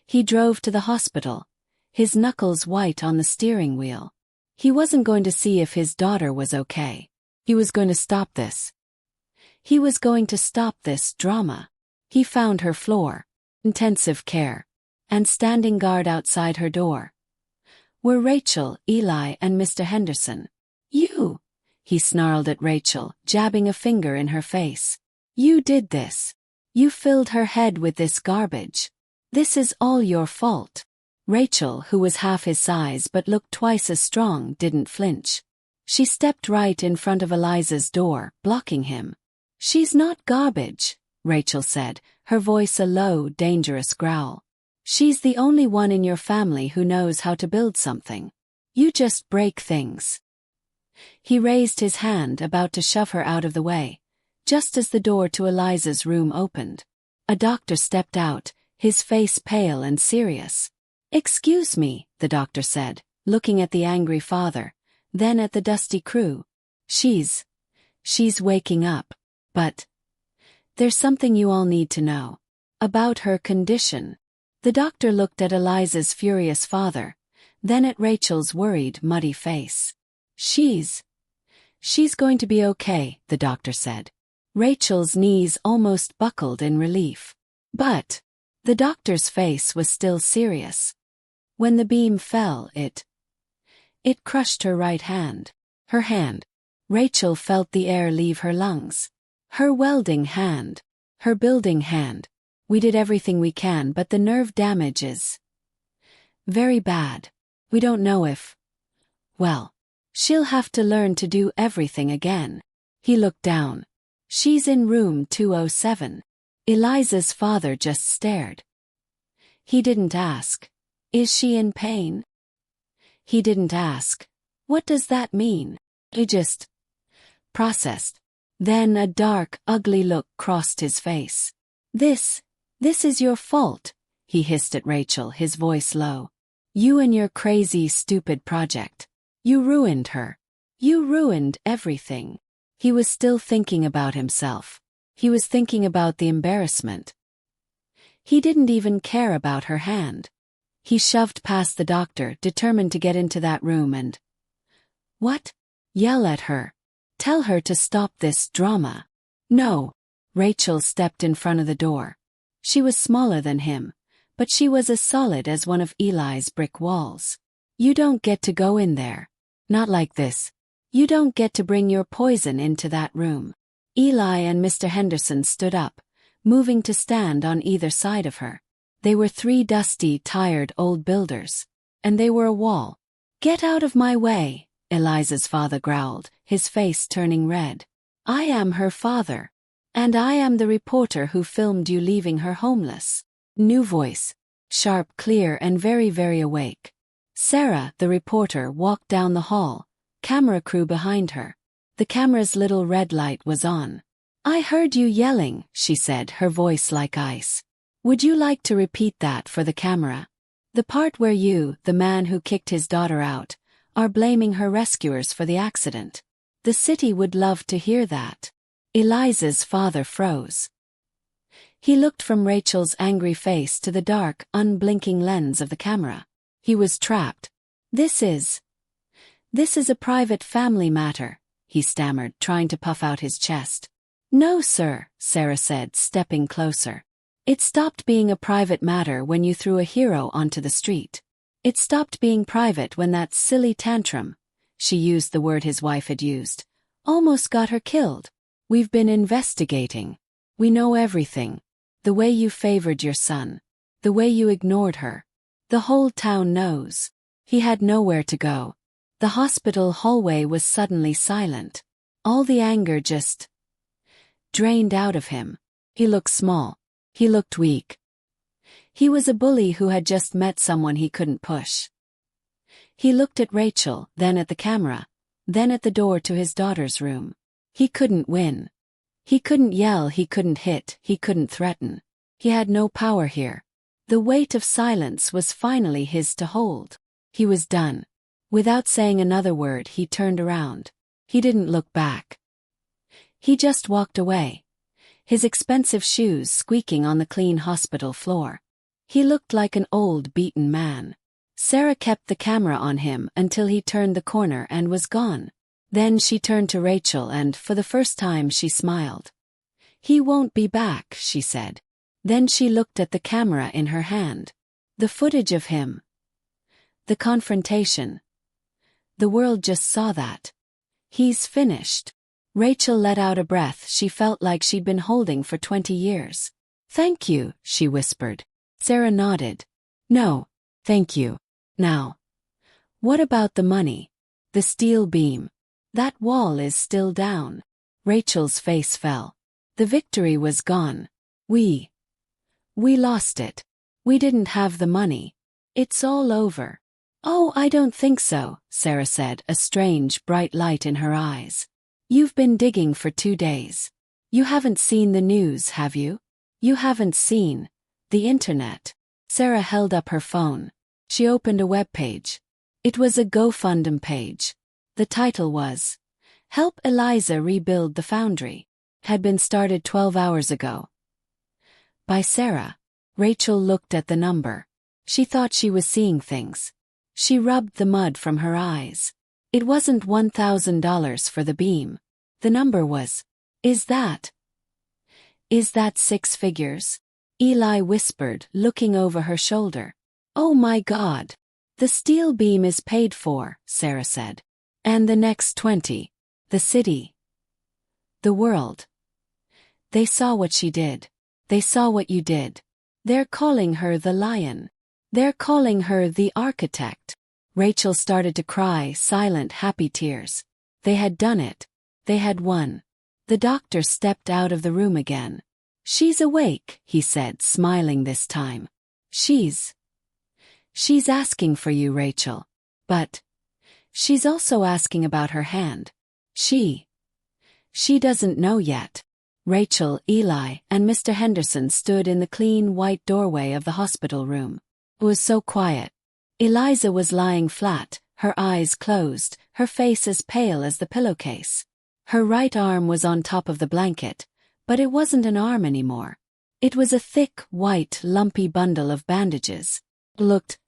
He drove to the hospital, his knuckles white on the steering wheel. He wasn't going to see if his daughter was okay. He was going to stop this. He was going to stop this drama. He found her floor, intensive care, and standing guard outside her door were Rachel, Eli, and Mr. Henderson. "You," he snarled at Rachel, jabbing a finger in her face. "You did this. You filled her head with this garbage. This is all your fault." Rachel, who was half his size but looked twice as strong, didn't flinch. She stepped right in front of Eliza's door, blocking him. "She's not garbage," Rachel said, her voice a low, dangerous growl. "She's the only one in your family who knows how to build something. You just break things." He raised his hand, about to shove her out of the way, just as the door to Eliza's room opened. A doctor stepped out, his face pale and serious. "Excuse me," the doctor said, looking at the angry father, then at the dusty crew. She's waking up. But there's something you all need to know. About her condition." The doctor looked at Eliza's furious father, then at Rachel's worried, muddy face. She's going to be okay," the doctor said. Rachel's knees almost buckled in relief. "But..." The doctor's face was still serious. "When the beam fell, it crushed her right hand." Her hand. Rachel felt the air leave her lungs. Her welding hand. Her building hand. "We did everything we can, but the nerve damage is very bad. We don't know if... well, she'll have to learn to do everything again." He looked down. "She's in room 207. Eliza's father just stared. He didn't ask, "Is she in pain?" He didn't ask, "What does that mean?" He just processed. Then a dark, ugly look crossed his face. This is your fault," he hissed at Rachel, his voice low. "You and your crazy, stupid project. You ruined her. You ruined everything." He was still thinking about himself. He was thinking about the embarrassment. He didn't even care about her hand. He shoved past the doctor, determined to get into that room and... What? Yell at her. Tell her to stop this drama. No. Rachel stepped in front of the door. She was smaller than him, but she was as solid as one of Eli's brick walls. You don't get to go in there. Not like this. You don't get to bring your poison into that room. Eli and Mr. Henderson stood up, moving to stand on either side of her. They were three dusty, tired old builders. And they were a wall. Get out of my way, Eliza's father growled, his face turning red. I am her father. And I am the reporter who filmed you leaving her homeless. New voice. Sharp, clear, and very, very awake. Sarah, the reporter, walked down the hall, camera crew behind her. The camera's little red light was on. I heard you yelling, she said, her voice like ice. Would you like to repeat that for the camera? The part where you, the man who kicked his daughter out, are blaming her rescuers for the accident. The city would love to hear that. Eliza's father froze. He looked from Rachel's angry face to the dark, unblinking lens of the camera. He was trapped. This is a private family matter, he stammered, trying to puff out his chest. No, sir, Sarah said, stepping closer. It stopped being a private matter when you threw a hero onto the street. It stopped being private when that silly tantrum, she used the word his wife had used, almost got her killed. We've been investigating. We know everything. The way you favored your son. The way you ignored her. The whole town knows. He had nowhere to go. The hospital hallway was suddenly silent. All the anger just drained out of him. He looked small. He looked weak. He was a bully who had just met someone he couldn't push. He looked at Rachel, then at the camera, then at the door to his daughter's room. He couldn't win. He couldn't yell, he couldn't hit, he couldn't threaten. He had no power here. The weight of silence was finally his to hold. He was done. Without saying another word, he turned around. He didn't look back. He just walked away, his expensive shoes squeaking on the clean hospital floor. He looked like an old, beaten man. Sarah kept the camera on him until he turned the corner and was gone. Then she turned to Rachel and, for the first time, she smiled. He won't be back, she said. Then she looked at the camera in her hand. The footage of him. The confrontation. The world just saw that. He's finished. Rachel let out a breath she felt like she'd been holding for 20 years. Thank you, she whispered. Sarah nodded. No, thank you. Now. What about the money? The steel beam. That wall is still down. Rachel's face fell. The victory was gone. We lost it. We didn't have the money. It's all over. Oh, I don't think so, Sarah said, a strange, bright light in her eyes. You've been digging for 2 days. You haven't seen the news, have you? You haven't seen the internet. Sarah held up her phone. She opened a web page. It was a GoFundMe page. The title was, Help Eliza Rebuild the Foundry. Had been started 12 hours ago. By Sarah. Rachel looked at the number. She thought she was seeing things. She rubbed the mud from her eyes. It wasn't $1,000 for the beam. The number was, Is that 6 figures? Eli whispered, looking over her shoulder. Oh my God. The steel beam is paid for, Sarah said. And the next 20. The city. The world. They saw what she did. They saw what you did. They're calling her the lion. They're calling her the architect. Rachel started to cry, silent, happy tears. They had done it. They had won. The doctor stepped out of the room again. She's awake, he said, smiling this time. She's asking for you, Rachel. But she's also asking about her hand. She doesn't know yet. Rachel, Eli, and Mr. Henderson stood in the clean white doorway of the hospital room. It was so quiet. Eliza was lying flat, her eyes closed, her face as pale as the pillowcase. Her right arm was on top of the blanket, but it wasn't an arm anymore. It was a thick, white, lumpy bundle of bandages. It looked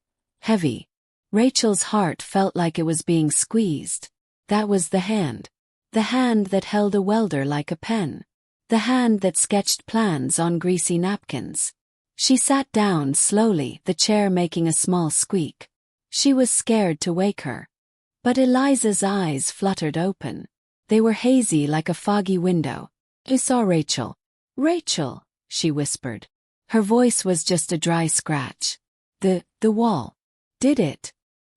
heavy. Rachel's heart felt like it was being squeezed. That was the hand. The hand that held a welder like a pen. The hand that sketched plans on greasy napkins. She sat down slowly, the chair making a small squeak. She was scared to wake her. But Eliza's eyes fluttered open. They were hazy like a foggy window. I saw Rachel. Rachel, she whispered. Her voice was just a dry scratch. The wall. Did it?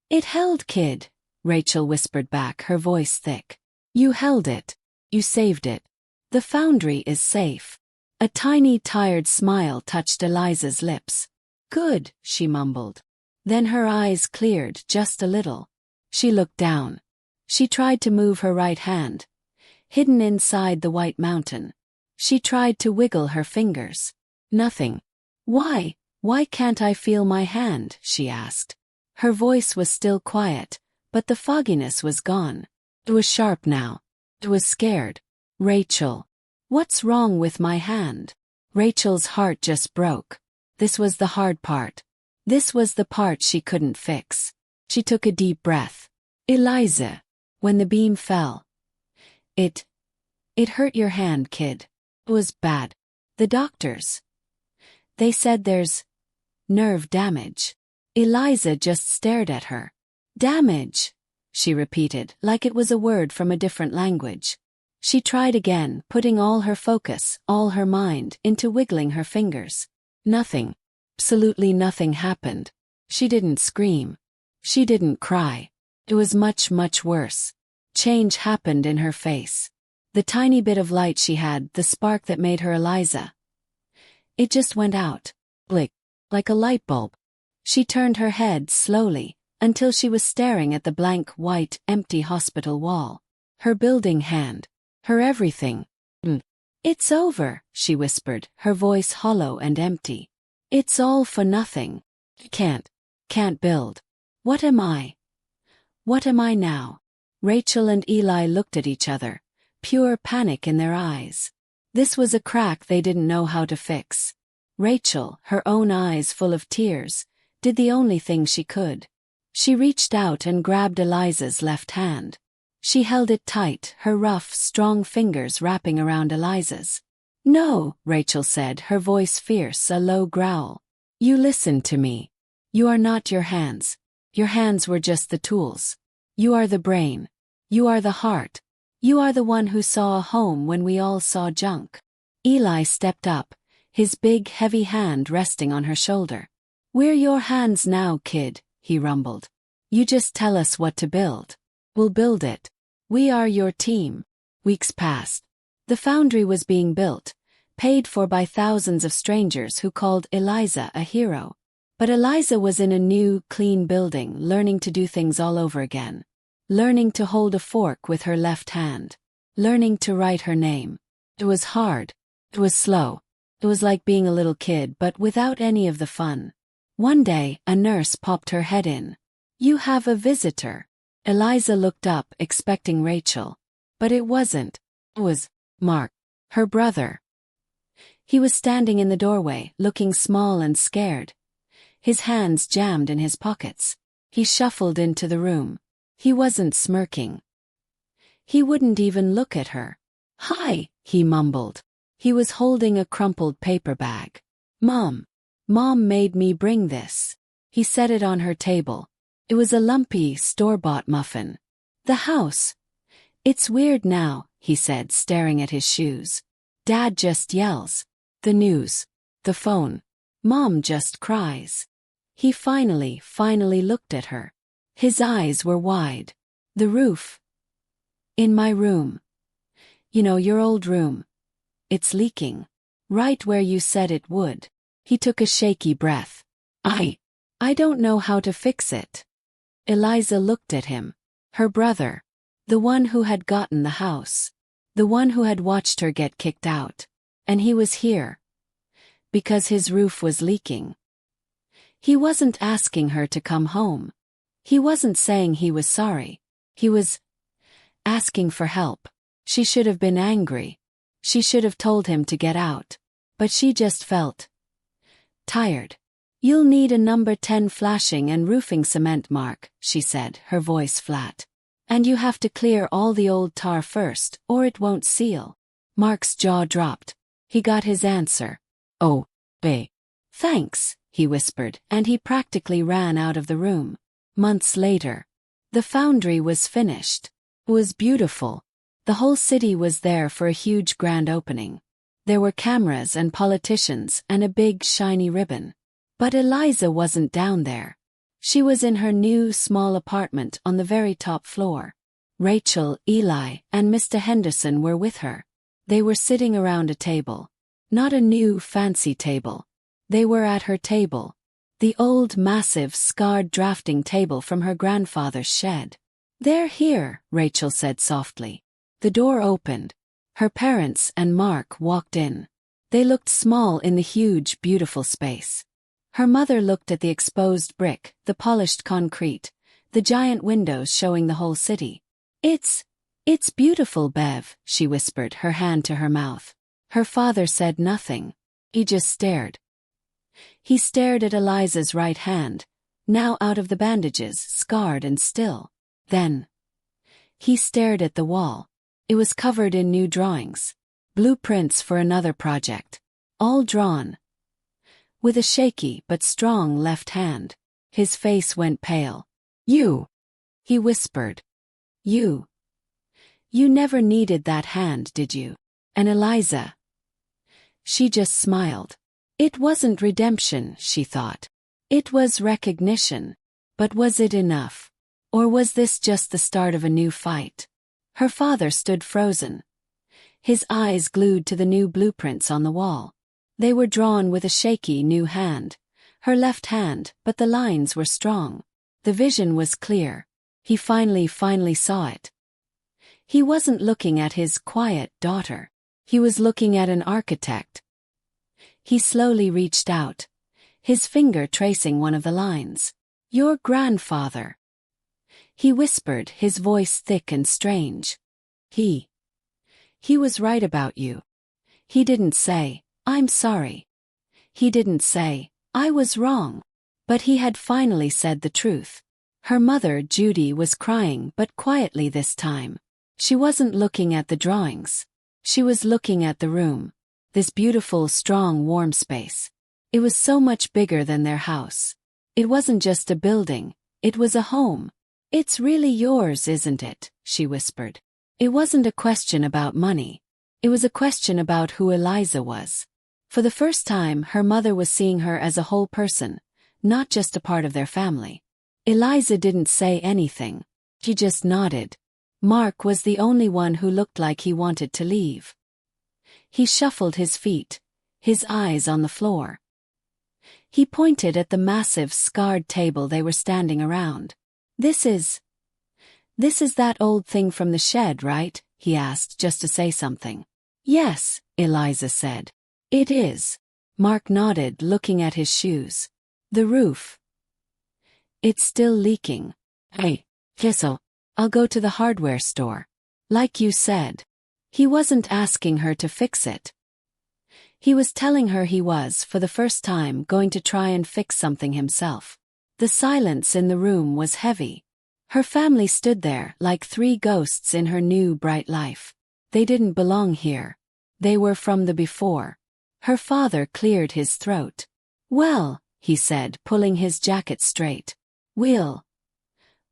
It held, kid, Rachel whispered back, her voice thick. You held it. You saved it. The foundry is safe. A tiny, tired smile touched Eliza's lips. Good, she mumbled. Then her eyes cleared just a little. She looked down. She tried to move her right hand, hidden inside the white mountain. She tried to wiggle her fingers. Nothing. Why can't I feel my hand? She asked. Her voice was still quiet, but the fogginess was gone. It was sharp now. It was scared. Rachel. What's wrong with my hand? Rachel's heart just broke. This was the hard part. This was the part she couldn't fix. She took a deep breath. Eliza. When the beam fell. It hurt your hand, kid. It was bad. The doctors. They said there's nerve damage. Eliza just stared at her. Damage, she repeated, like it was a word from a different language. She tried again, putting all her focus, all her mind, into wiggling her fingers. Nothing. Absolutely nothing happened. She didn't scream. She didn't cry. It was much, much worse. Change happened in her face. The tiny bit of light she had, the spark that made her Eliza. It just went out. Blick. Like a light bulb. She turned her head slowly, until she was staring at the blank, white, empty hospital wall. Her building hand. Her everything. It's over, she whispered, her voice hollow and empty. It's all for nothing. Can't build. What am I? What am I now? Rachel and Eli looked at each other, pure panic in their eyes. This was a crack they didn't know how to fix. Rachel, her own eyes full of tears, did the only thing she could. She reached out and grabbed Eliza's left hand. She held it tight, her rough, strong fingers wrapping around Eliza's. No, Rachel said, her voice fierce, a low growl. You listen to me. You are not your hands. Your hands were just the tools. You are the brain. You are the heart. You are the one who saw a home when we all saw junk. Eli stepped up, his big, heavy hand resting on her shoulder. We're your hands now, kid, he rumbled. You just tell us what to build. We'll build it. We are your team. Weeks passed. The foundry was being built, paid for by thousands of strangers who called Eliza a hero. But Eliza was in a new, clean building, learning to do things all over again. Learning to hold a fork with her left hand. Learning to write her name. It was hard. It was slow. It was like being a little kid, but without any of the fun. One day, a nurse popped her head in. You have a visitor. Eliza looked up, expecting Rachel. But it wasn't. It was Mark, her brother. He was standing in the doorway, looking small and scared. His hands jammed in his pockets. He shuffled into the room. He wasn't smirking. He wouldn't even look at her. Hi, he mumbled. He was holding a crumpled paper bag. Mom made me bring this. He set it on her table. It was a lumpy, store-bought muffin. The house. It's weird now, he said, staring at his shoes. Dad just yells. The news. The phone. Mom just cries. He finally looked at her. His eyes were wide. The roof. In my room. You know, your old room. It's leaking. Right where you said it would. He took a shaky breath. I don't know how to fix it. Eliza looked at him. Her brother. The one who had gotten the house. The one who had watched her get kicked out. And he was here. Because his roof was leaking. He wasn't asking her to come home. He wasn't saying he was sorry. He was asking for help. She should have been angry. She should have told him to get out. But she just felt tired. "You'll need a number 10 flashing and roofing cement, Mark," she said, her voice flat. "And you have to clear all the old tar first, or it won't seal." Mark's jaw dropped. He got his answer. "Oh, bae. Thanks," he whispered, and he practically ran out of the room. Months later, the foundry was finished. It was beautiful. The whole city was there for a huge grand opening. There were cameras and politicians and a big shiny ribbon. But Eliza wasn't down there. She was in her new small apartment on the very top floor. Rachel, Eli, and Mr. Henderson were with her. They were sitting around a table. Not a new, fancy table. They were at her table. The old, massive, scarred drafting table from her grandfather's shed. "They're here," Rachel said softly. The door opened. Her parents and Mark walked in. They looked small in the huge, beautiful space. Her mother looked at the exposed brick, the polished concrete, the giant windows showing the whole city. It's beautiful, Bev," she whispered, her hand to her mouth. Her father said nothing. He just stared. He stared at Eliza's right hand, now out of the bandages, scarred and still. Then he stared at the wall. It was covered in new drawings. Blueprints for another project. All drawn. With a shaky but strong left hand. His face went pale. "You," he whispered. You never needed that hand, did you?" And Eliza? She just smiled. It wasn't redemption, she thought. It was recognition. But was it enough? Or was this just the start of a new fight? Her father stood frozen. His eyes glued to the new blueprints on the wall. They were drawn with a shaky new hand. Her left hand, but the lines were strong. The vision was clear. He finally saw it. He wasn't looking at his quiet daughter. He was looking at an architect. He slowly reached out, his finger tracing one of the lines. "Your grandfather," he whispered, his voice thick and strange. He was right about you. He didn't say, "I'm sorry." He didn't say, "I was wrong." But he had finally said the truth. Her mother, Judy, was crying, but quietly this time. She wasn't looking at the drawings. She was looking at the room. This beautiful, strong, warm space. It was so much bigger than their house. It wasn't just a building. It was a home. "It's really yours, isn't it?" she whispered. It wasn't a question about money. It was a question about who Eliza was. For the first time, her mother was seeing her as a whole person, not just a part of their family. Eliza didn't say anything. She just nodded. Mark was the only one who looked like he wanted to leave. He shuffled his feet, his eyes on the floor. He pointed at the massive, scarred table they were standing around. This is that old thing from the shed, right?" he asked, just to say something. "Yes," Eliza said. "It is." Mark nodded, looking at his shoes. "The roof. It's still leaking." "Hey, Kissel, I'll go to the hardware store. Like you said." He wasn't asking her to fix it. He was telling her he was, for the first time, going to try and fix something himself. The silence in the room was heavy. Her family stood there like three ghosts in her new bright life. They didn't belong here. They were from the before. Her father cleared his throat. "Well," he said, pulling his jacket straight. We'll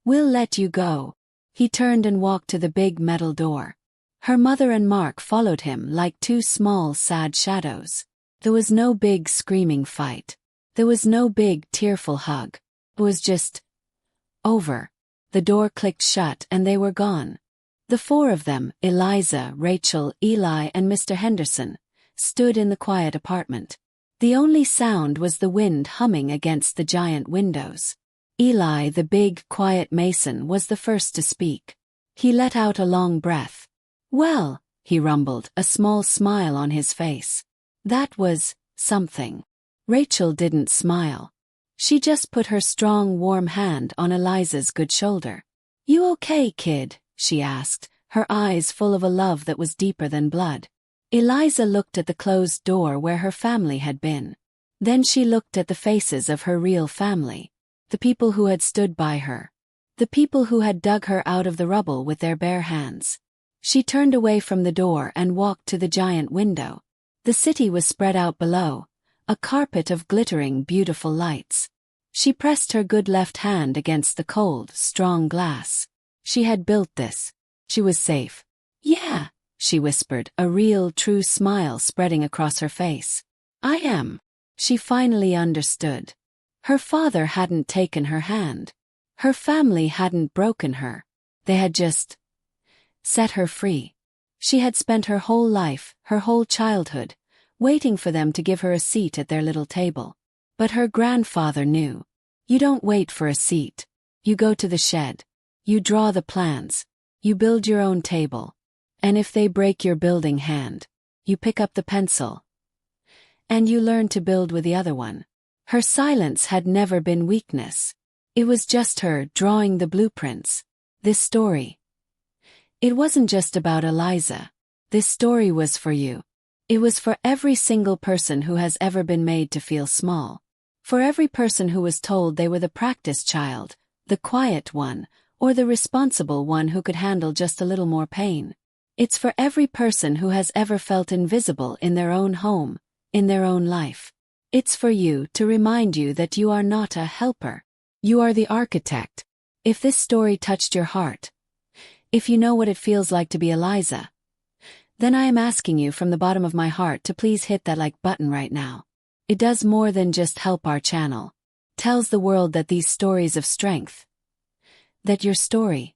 let you go." He turned and walked to the big metal door. Her mother and Mark followed him like two small, sad shadows. There was no big screaming fight. There was no big tearful hug. It was just over. The door clicked shut and they were gone. The four of them, Eliza, Rachel, Eli, and Mr. Henderson, stood in the quiet apartment. The only sound was the wind humming against the giant windows. Eli, the big, quiet mason, was the first to speak. He let out a long breath. "Well," he rumbled, a small smile on his face. "That was something." Rachel didn't smile. She just put her strong, warm hand on Eliza's good shoulder. "You okay, kid?" she asked, her eyes full of a love that was deeper than blood. Eliza looked at the closed door where her family had been. Then she looked at the faces of her real family, the people who had stood by her, the people who had dug her out of the rubble with their bare hands. She turned away from the door and walked to the giant window. The city was spread out below, a carpet of glittering, beautiful lights. She pressed her good left hand against the cold, strong glass. She had built this. She was safe. Yeah, she whispered, a real, true smile spreading across her face. I am. She finally understood. Her father hadn't taken her hand. Her family hadn't broken her. They had just set her free. She had spent her whole life, her whole childhood, waiting for them to give her a seat at their little table. But her grandfather knew. You don't wait for a seat. You go to the shed. You draw the plans. You build your own table. And if they break your building hand, you pick up the pencil. And you learn to build with the other one. Her silence had never been weakness. It was just her drawing the blueprints. This story. It wasn't just about Eliza. This story was for you. It was for every single person who has ever been made to feel small. For every person who was told they were the practice child, the quiet one, or the responsible one who could handle just a little more pain. It's for every person who has ever felt invisible in their own home, in their own life. It's for you to remind you that you are not a helper. You are the architect. If this story touched your heart, if you know what it feels like to be Eliza, then I am asking you from the bottom of my heart to please hit that like button right now. It does more than just help our channel. Tells the world that these stories of strength, that your story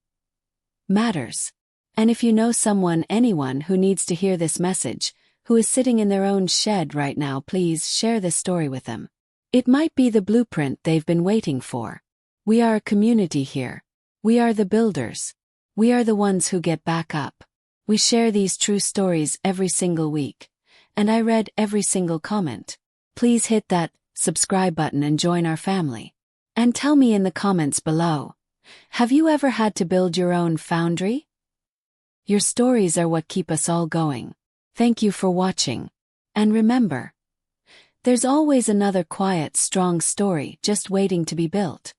matters. And if you know someone, anyone who needs to hear this message, who is sitting in their own shed right now, please share this story with them. It might be the blueprint they've been waiting for. We are a community here. We are the builders. We are the ones who get back up. We share these true stories every single week. And I read every single comment. Please hit that subscribe button and join our family. And tell me in the comments below, have you ever had to build your own foundry? Your stories are what keep us all going. Thank you for watching. And remember, there's always another quiet, strong story just waiting to be built.